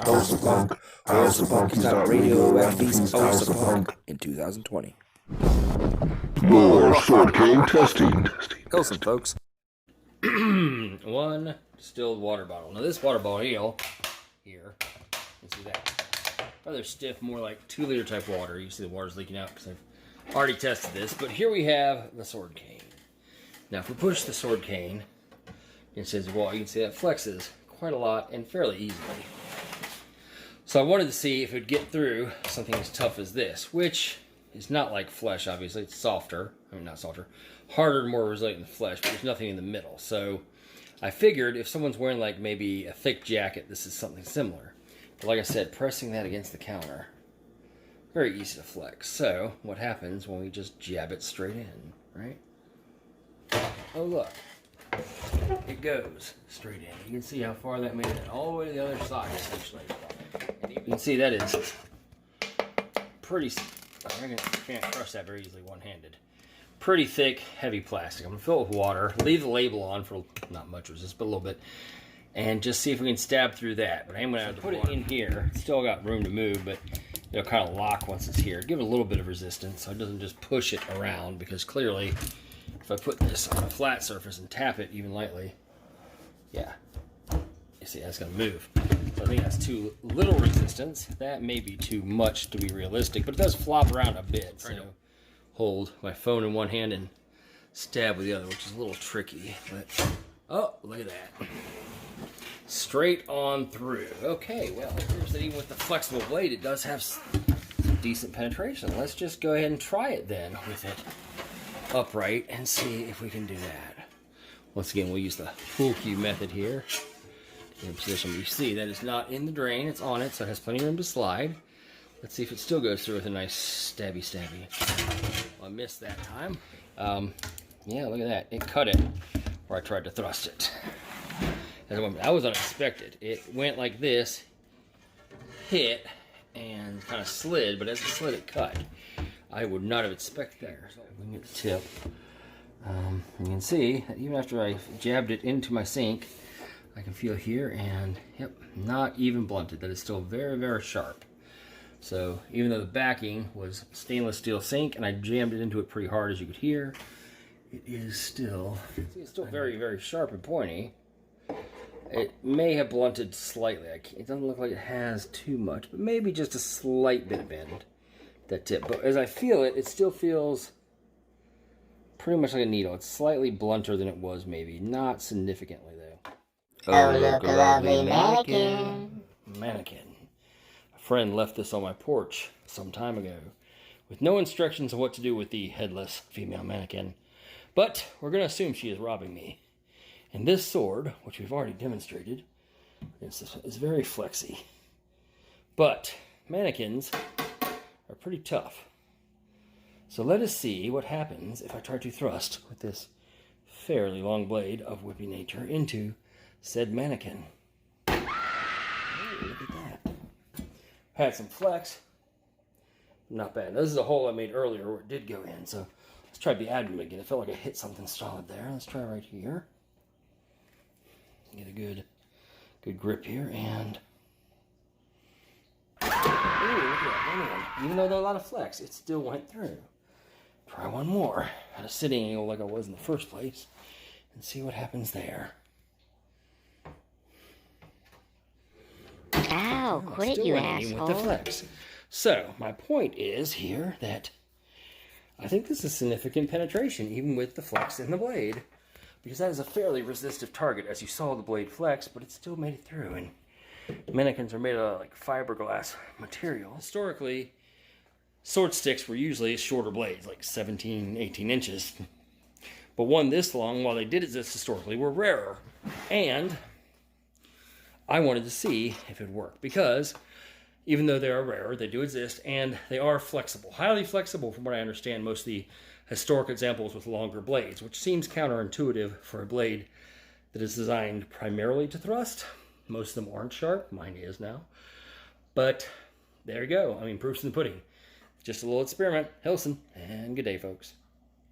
Asa-Punk. Asa-Punk is not radioactive. Asa-Punk in 2020. More Sword King testing. Listen, folks. One distilled water bottle. Now this water bottle here, you see that? Rather stiff, more like 2-liter type water. You see the water's leaking out because I've already tested this. But here we have the sword cane. Now if we push the sword cane into the wall, you can see that flexes quite a lot and fairly easily. So I wanted to see if it would get through something as tough as this, which is not like flesh, obviously. It's softer. I mean, not softer. Harder and more resilient than flesh, but there's nothing in the middle. So I figured if someone's wearing like maybe a thick jacket, this is something similar. But like I said, pressing that against the counter, very easy to flex. So what happens when we just jab it straight in, right? Oh, look. It goes straight in. You can see how far that made it all the way to the other side, essentially. And you can see that is pretty... I can't crush that very easily one-handed. Pretty thick, heavy plastic. I'm going to fill it with water. Leave the label on for not much resistance, but a little bit. And just see if we can stab through that. But I am going to put it in here. It's still got room to move, but it'll kind of lock once it's here. Give it a little bit of resistance so it doesn't just push it around. Because clearly, if I put this on a flat surface and tap it even lightly, yeah. You see, that's going to move. So I think that's too little resistance. That may be too much to be realistic, but it does flop around a bit. So hold my phone in one hand and stab with the other, which is a little tricky. But oh, look at that. Straight on through. Okay, well, it appears that even with the flexible blade, it does have some decent penetration. Let's just go ahead and try it then with it upright and see if we can do that. Once again, we'll use the pool cue method here. In position, you see that it's not in the drain, it's on it, so it has plenty of room to slide. Let's see if it still goes through with a nice stabby. Well, I missed that time. Yeah, look at that. It cut it where I tried to thrust it. That was unexpected. It went like this, hit, and kind of slid, but as it slid, it cut. I would not have expected that. So we can get the tip. You can see that even after I jabbed it into my sink, I can feel here, and yep, not even blunted. That is still very, very sharp. So even though the backing was stainless steel sink and I jammed it into it pretty hard, as you could hear, it is still, it's still very, very sharp and pointy. It may have blunted slightly. It doesn't look like it has too much, but maybe just a slight bit of bend, that tip. But as I feel it, it still feels pretty much like a needle. It's slightly blunter than it was, maybe. Not significantly, though. Oh, look, a lovely mannequin. Mannequin. A friend left this on my porch some time ago with no instructions on what to do with the headless female mannequin. But we're going to assume she is robbing me. And this sword, which we've already demonstrated, is very flexy. But mannequins are pretty tough. So let us see what happens if I try to thrust with this fairly long blade of whippy nature into said mannequin. Oh, look at that. Had some flex. Not bad. Now, this is a hole I made earlier where it did go in, so let's try the abdomen again. It felt like I hit something solid there. Let's try right here. Get a good grip here, and ooh, look at that. Even though there's a lot of flex, it still went through. Try one more at a sitting angle like I was in the first place and see what happens there. Ow, quit it, you asshole. With the flex. So, my point is here that I think this is significant penetration, even with the flex in the blade, because that is a fairly resistive target, as you saw the blade flex, but it still made it through, and mannequins are made of like fiberglass material. Historically, sword sticks were usually shorter blades, like 17, 18 inches. But one this long, while they did exist historically, were rarer. And I wanted to see if it would work, because even though they are rarer, they do exist, and they are flexible. Highly flexible, from what I understand, most of the historic examples with longer blades, which seems counterintuitive for a blade that is designed primarily to thrust. Most of them aren't sharp. Mine is now. But there you go. I mean, proof's in the pudding. Just a little experiment. Hilson, and good day, folks.